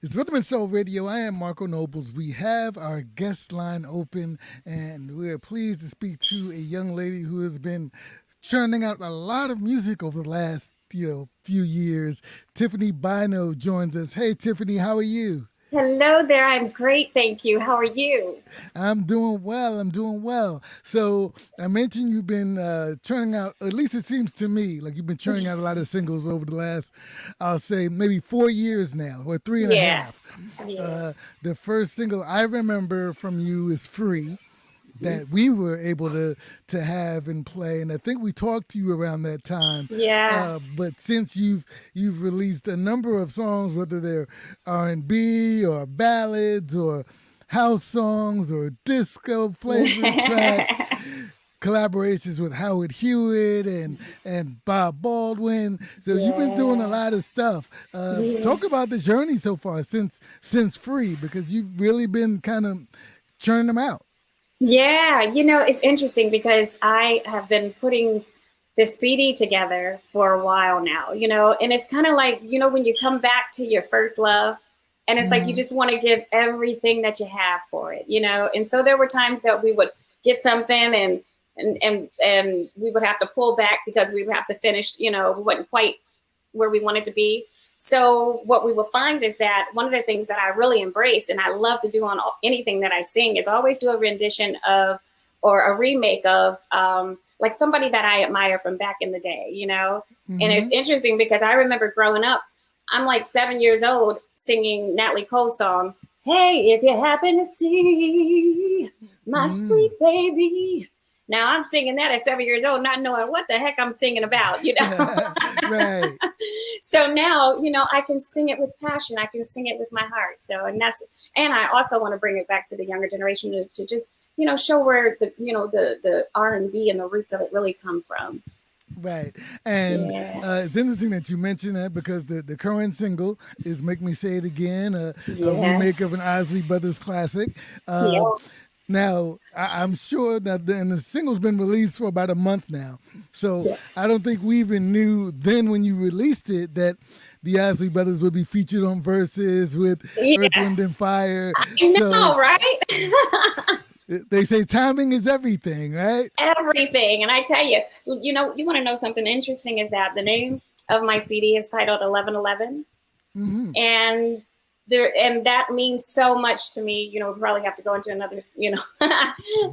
It's Rhythm and Soul Radio. I am Marco Nobles. We have our guest line open, and we are pleased to speak to a young lady who has been churning out a lot of music over the last few years. Tiffany Bynoe joins us. Hey, Tiffany, how are you? Hello there. I'm great. Thank you. How are you? I'm doing well. I'm doing well. So I mentioned you've been churning out. At least it seems to me like you've been churning out a lot of singles over the last, I'll say, maybe 4 years now, or three and a Yeah. half. Yeah. The first single I remember from you is "Free," that we were able to have and play, and I think we talked to you around that time. Yeah. But since you've released a number of songs, whether they're R&B or ballads or house songs or disco flavored tracks, collaborations with Howard Hewitt and Bob Baldwin. So you've been doing a Yeah. lot of stuff. Yeah. Talk about the journey so far since Free, because you've really been kind of churning them out. Yeah. It's interesting because I have been putting this CD together for a while now, and it's kind of like, when you come back to your first love and it's like you Hmm. just want to give everything that you have for it, And so there were times that we would get something and we would have to pull back because we would have to finish, we wasn't quite where we wanted to be. So what we will find is that one of the things that I really embrace and I love to do on anything that I sing is always do a rendition of or a remake of like somebody that I admire from back in the day. And it's Hmm. interesting because I remember growing up, I'm like 7 years old singing Natalie Cole's song, "Hey, if you happen to see my Mm. sweet baby." Now I'm singing that at 7 years old, not knowing what the heck I'm singing about. Right. So now, I can sing it with passion. I can sing it with my heart. So, and I also want to bring it back to the younger generation to just, show where the R&B and the roots of it really come from. Right. And Yeah. it's interesting that you mentioned that because the current single is Make Me Say It Again, a remake of an Yes. Isley Brothers classic. Uh, Yeah. Now, I'm sure that and the single's been released for about a month now. So Yeah. I don't think we even knew then when you released it that the Isley Brothers would be featured on Verses with Earth, Yeah. Wind, and Fire. I So know, right? they say timing is everything, right? Everything. And I tell you, you want to know something interesting is that the name of my CD is titled 1111. Hmm. And that means so much to me. We probably have to go into another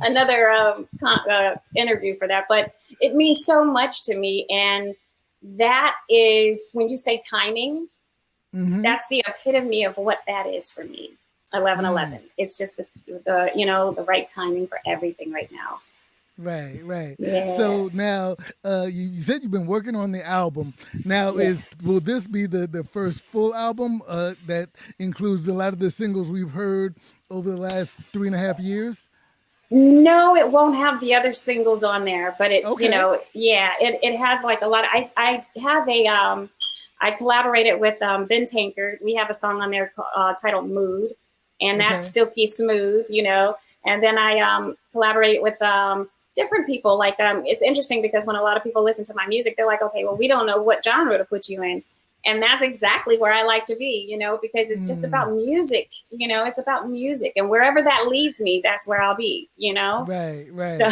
another interview for that, but it means so much to me. And that is when you say timing, Hmm. that's the epitome of what that is for me. 1111, Mm. it's just the right timing for everything right now. Right, right. Yeah. So now, you said you've been working on the album. Now, Yeah. is will this be the first full album that includes a lot of the singles we've heard over the last 3.5 years? No, it won't have the other singles on there, but Okay, yeah, it has like a lot. I have I collaborated with Ben Tankard. We have a song on there titled Mood, and that's okay. silky smooth. And then I collaborate with different people. Like it's interesting because when a lot of people listen to my music, they're like, okay, well, we don't know what genre to put you in. And that's exactly where I like to be, because it's just Mm, about music, it's about music. And wherever that leads me, that's where I'll be. right, So,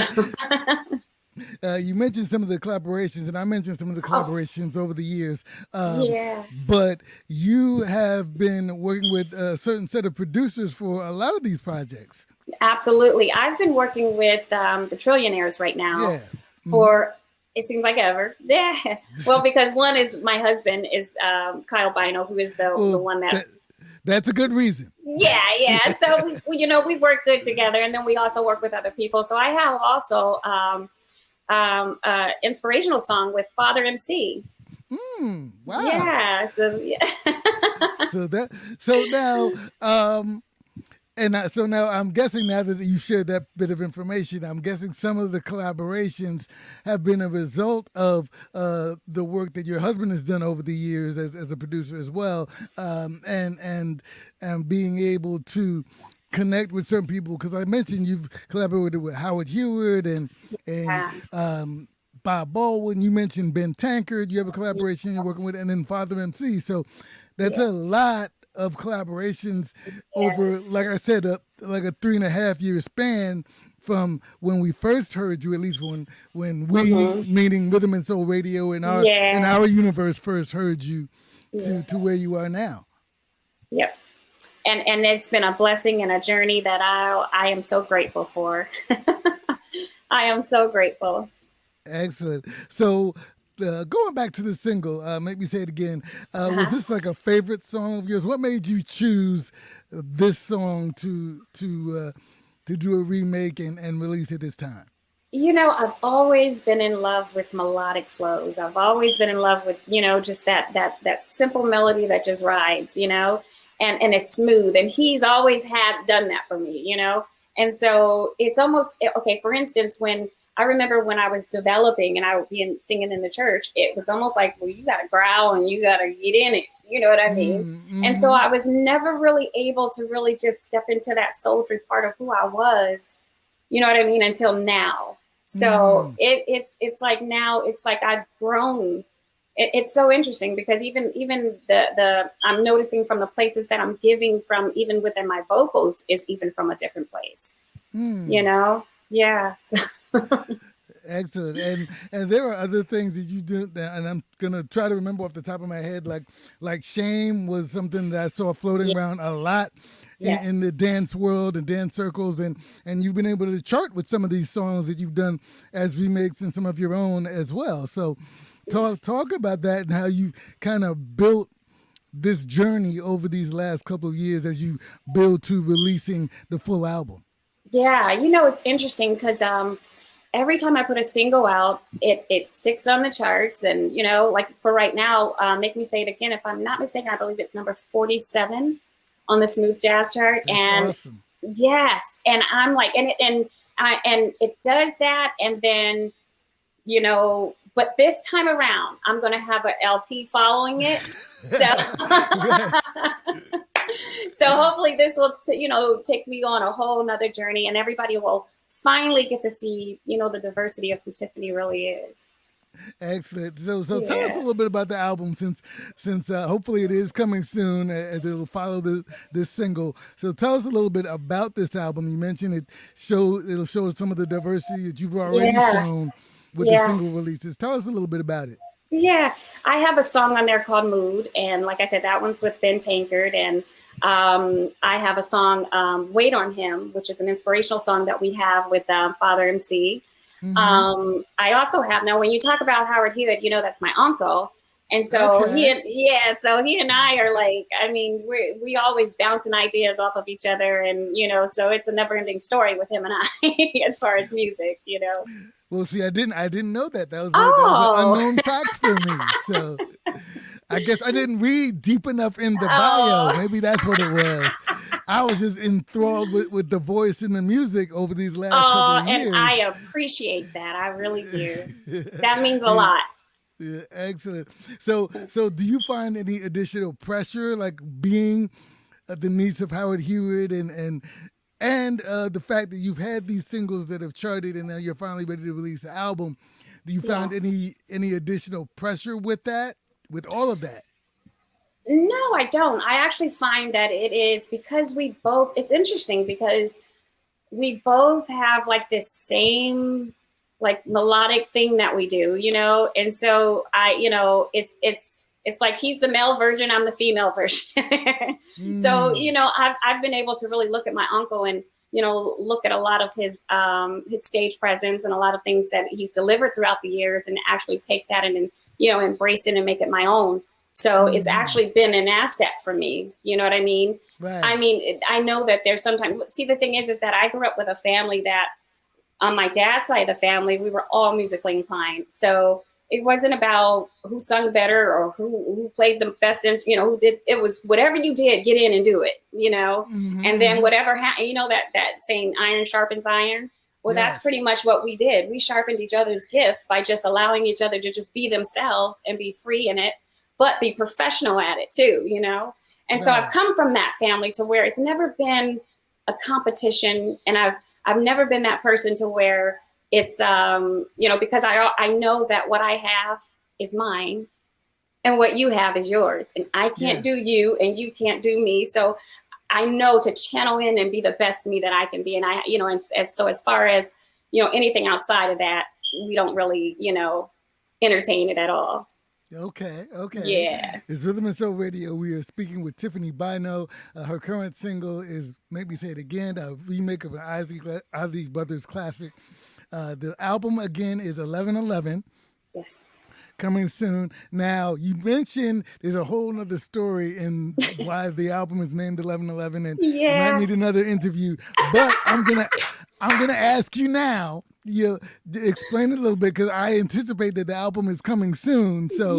right. You mentioned some of the collaborations, and I mentioned some of the oh, collaborations over the years. yeah, But you have been working with a certain set of producers for a lot of these projects. absolutely. I've been working with the Trillionaires right now Yeah. Hmm. for, it seems like ever. Yeah. Well, because one is my husband is Kyle Bynoe, who is the Well, one that, that's a good reason. yeah, yeah. So, we work good together. And then we also work with other people. So I have also inspirational song with Father MC. Wow. Yeah. So yeah. So that so now so now I'm guessing now that you shared that bit of information, I'm guessing some of the collaborations have been a result of the work that your husband has done over the years as a producer as well, and being able to connect with certain people because I mentioned you've collaborated with Howard Hewitt and Yeah. Bob Baldwin. You mentioned Ben Tankard. You have a collaboration you're working with, and then Father MC. So that's Yeah. a lot of collaborations over, like I said, like a 3.5 year span from when we first heard you, at least when we, meaning Rhythm and Soul Radio in our universe, first heard you to where you are now. Yep. And it's been a blessing and a journey that I am so grateful for. I am so grateful. Excellent. So going back to the single, make me say it again. Was this like a favorite song of yours? What made you choose this song to do a remake and release it this time? I've always been in love with melodic flows. I've always been in love with, just that simple melody that just rides, and it's smooth. And he's always done that for me, And so it's almost, okay, for instance, when I remember when I was developing and I would be singing in the church, it was almost like, well, you got to growl and you got to get in it. You know what I mean? Mm-hmm. And so I was never really able to really just step into that sultry part of who I was, you know what I mean, until now. So it's like now it's like I've grown. It's so interesting because even the I'm noticing from the places that I'm giving from, even within my vocals, is even from a different place. Yeah. Excellent. And there are other things that you do, and I'm gonna try to remember off the top of my head, like Shame was something that I saw floating around a lot in the dance world and dance circles, and you've been able to chart with some of these songs that you've done as remakes and some of your own as well. So talk about that and how you kind of built this journey over these last couple of years as you build to releasing the full album. Yeah, it's interesting because every time I put a single out, it sticks on the charts. And, like for right now, Make Me Say It Again, if I'm not mistaken, I believe it's number 47 on the Smooth Jazz chart. That's and awesome. Yes. And I'm like, and it does that. And then, but this time around, I'm going to have an LP following it. So, so hopefully this will, take me on a whole nother journey, and everybody will finally get to see, the diversity of who Tiffany really is. Excellent. So tell us a little bit about the album, since hopefully it is coming soon, as it'll follow this single. So tell us a little bit about this album. You mentioned it'll show some of the diversity that you've already shown with the single releases. Tell us a little bit about it. Yeah, I have a song on there called Mood. And like I said, that one's with Ben Tankard. And I have a song, Wait on Him, which is an inspirational song that we have with Father MC. Mm-hmm. I also have, now when you talk about Howard Hewitt, that's my uncle. And so he and I are like, I mean, we always bouncing ideas off of each other. And, so it's a never ending story with him and I as far as music, Well, see, I didn't know that. That was an unknown fact for me. So I guess I didn't read deep enough in the bio. Maybe that's what it was. I was just enthralled with the voice and the music over these last couple of years. And I appreciate that. I really do. That means a lot. Yeah, excellent. So do you find any additional pressure, like being the niece of Howard Hewitt and the fact that you've had these singles that have charted and now you're finally ready to release the album? Do you find any additional pressure with all of that? No, I don't. I actually find that it is because it's interesting because we both have like this same like melodic thing that we do, and so it's like he's the male version, I'm the female version. So, I've been able to really look at my uncle and, look at a lot of his stage presence and a lot of things that he's delivered throughout the years and actually take that and embrace it and make it my own. So it's actually been an asset for me. You know what I mean? Right. I mean, I know that there's sometimes, see, the thing is that I grew up with a family that on my dad's side of the family, we were all musically inclined. So it wasn't about who sung better or who played the best, who did, it was whatever you did, get in and do it, Mm-hmm. And then whatever, that saying iron sharpens iron. Well, That's pretty much what we did. We sharpened each other's gifts by just allowing each other to just be themselves and be free in it, but be professional at it too, And so I've come from that family to where it's never been a competition. And I've never been that person to where it's, because I know that what I have is mine and what you have is yours. And I can't do you, and you can't do me. So I know to channel in and be the best me that I can be. And I, so as far as, anything outside of that, we don't really, entertain it at all. Okay. Yeah. It's Rhythm and Soul Radio. We are speaking with Tiffany Bynoe. Her current single is Make Me Say It Again, a remake of an Isley Brothers classic. The album, again, is 1111. Yes. Coming soon. Now, you mentioned there's a whole other story in why the album is named 1111, and you might need another interview. But I'm gonna ask you now. You explain it a little bit, because I anticipate that the album is coming soon. So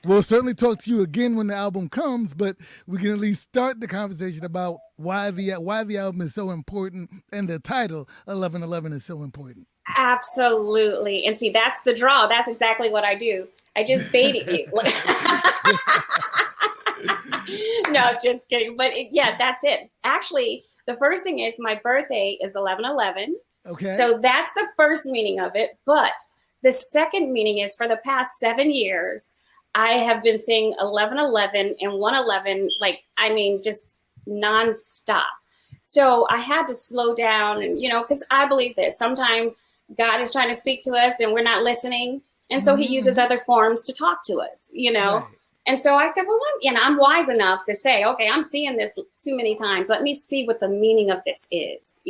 we'll certainly talk to you again when the album comes. But we can at least start the conversation about why the album is so important and the title 1111 is so important. Absolutely. And see, that's the draw. That's exactly what I do. I just baited you. No, just kidding. But that's it. Actually, the first thing is my birthday is 11/11. Okay. So that's the first meaning of it. But the second meaning is, for the past 7 years, I have been saying 11/11 and 111, just nonstop. So I had to slow down, and, because I believe this. Sometimes God is trying to speak to us and we're not listening. And so he uses other forms to talk to us, Right. And so I said, well, I'm wise enough to say, okay, I'm seeing this too many times. Let me see what the meaning of this is,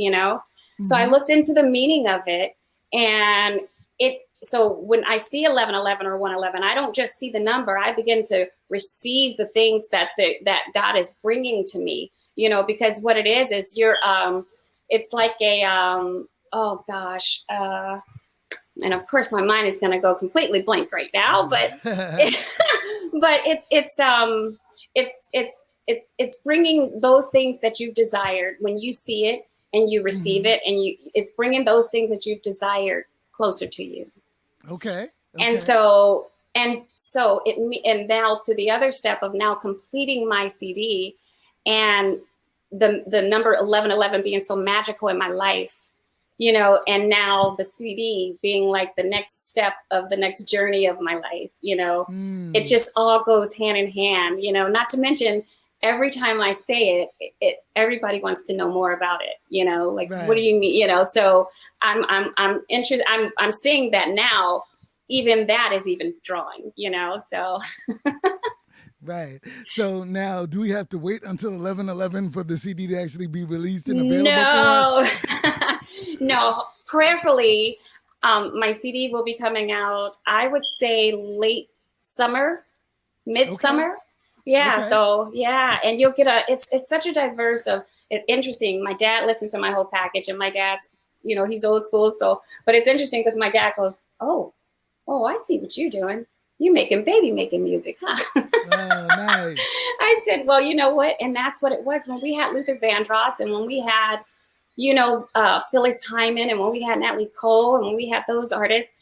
So I looked into the meaning of it, and so when I see 11/11 or 111, I don't just see the number. I begin to receive the things that God is bringing to me, because what it is it's like a, oh gosh. And of course my mind is going to go completely blank right now, but, but it's bringing those things that you've desired when you see it and you receive it, and it's bringing those things that you've desired closer to you. Okay. And now to the other step of now completing my CD, and the number 1111 being so magical in my life, and now the CD being like the next step of the next journey of my life, It just all goes hand in hand, not to mention every time I say it, everybody wants to know more about it, Right. What do you mean, so I'm interested. I'm seeing that now, even that is even drawing, so. Right. So now, do we have to wait until 11/11 for the CD to actually be released and available for us? No. Prayerfully, my CD will be coming out, I would say late summer, midsummer. Okay. Yeah. Okay. So and you'll get it's such a diverse interesting. My dad listened to my whole package, and my dad's, he's old school. So, but it's interesting because my dad goes, oh, I see what you're doing. You making music, huh? Oh, nice. I said, well, you know what? And that's what it was when we had Luther Vandross, and when we had, Phyllis Hyman, and when we had Natalie Cole, and when we had those artists,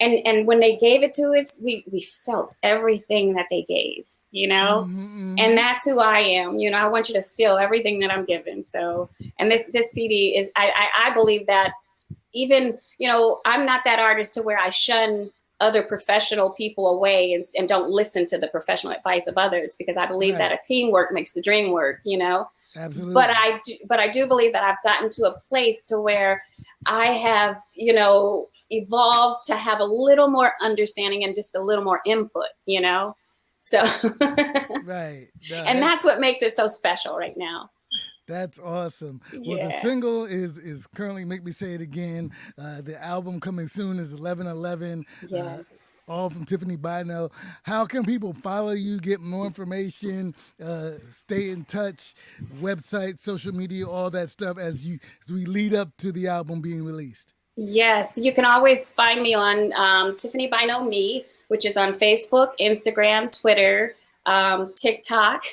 and when they gave it to us, we felt everything that they gave, and that's who I am. I want you to feel everything that I'm given. So, and this CD is, I believe that even, I'm not that artist to where I shun other professional people away and don't listen to the professional advice of others, because I believe that a teamwork makes the dream work, Absolutely. But I do believe that I've gotten to a place to where I have, evolved to have a little more understanding and just a little more input, so. Right. No, and that's what makes it so special right now. That's awesome. Well, the single is currently Make Me Say It Again. The album coming soon is 11/11. Yes. All from Tiffany Bynoe. How can people follow you, get more information, stay in touch, website, social media, all that stuff as we lead up to the album being released? Yes, you can always find me on Tiffany Bynoe Me, which is on Facebook, Instagram, Twitter, TikTok.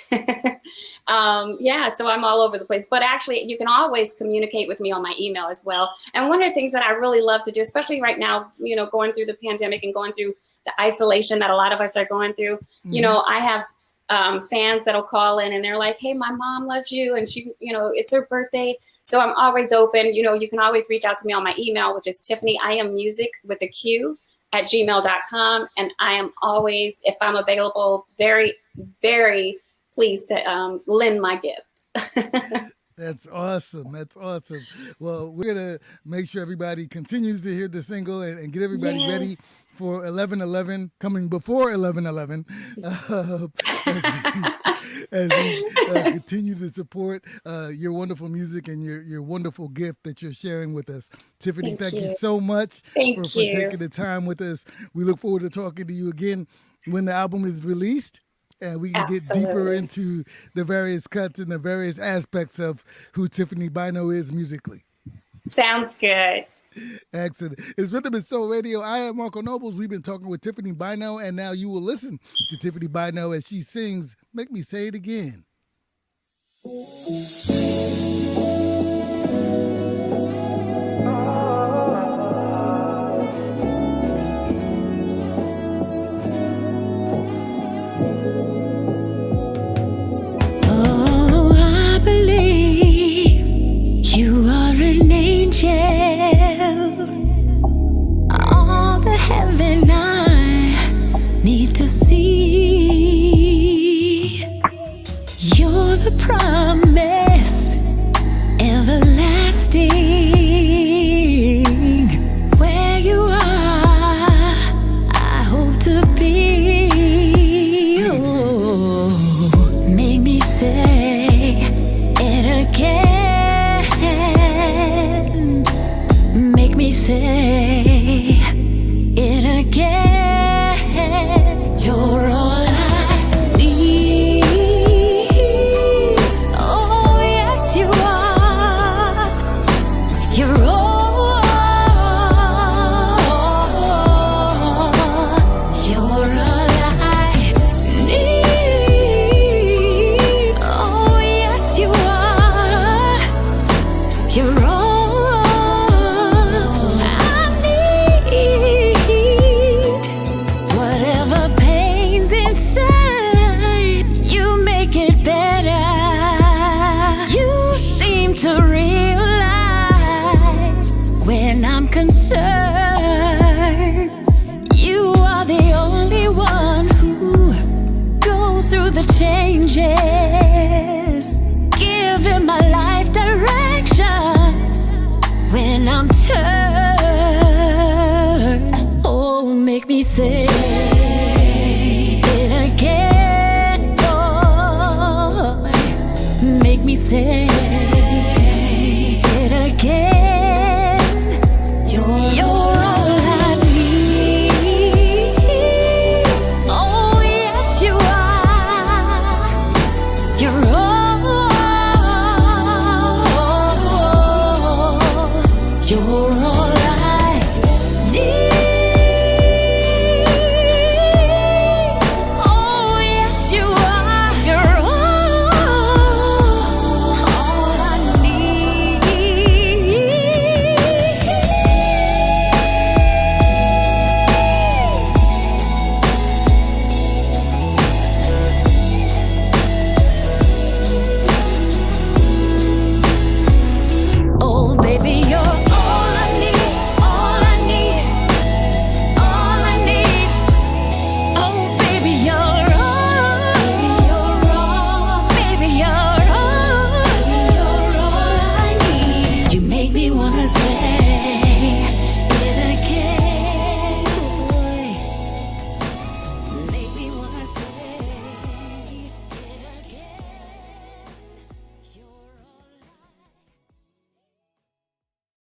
So I'm all over the place, but actually you can always communicate with me on my email as well. And one of the things that I really love to do, especially right now, going through the pandemic and going through the isolation that a lot of us are going through, I have fans that'll call in and they're like, hey, my mom loves you. And she, it's her birthday. So I'm always open. You can always reach out to me on my email, which is Tiffany, I am music with a Q, gmail.com. And I am always, if I'm available, very, very pleased to lend my gift. That's awesome. That's awesome. Well, we're going to make sure everybody continues to hear the single and get everybody ready for 11/11, coming before 11/11, as we continue to support your wonderful music and your wonderful gift that you're sharing with us. Tiffany, thank you so much for taking the time with us. We look forward to talking to you again when the album is released. And we can get deeper into the various cuts and the various aspects of who Tiffany Bynoe is musically. Sounds good. Excellent. It's Rhythm and Soul Radio. I am Marco Nobles. We've been talking with Tiffany Bynoe, and now you will listen to Tiffany Bynoe as she sings Make Me Say It Again. You are an angel, all the heaven I need to see. You're the promise, everlasting. Where you are, I hope to be. Oh, make me say it again. Make me say it again. You're all I need. Oh, yes, you are. You're all. You're all I need. Oh, yes, you are. You're all. You are the only one who goes through the changes, giving my life direction when I'm turned. Oh, make me say it again, boy. Make me say it again. You're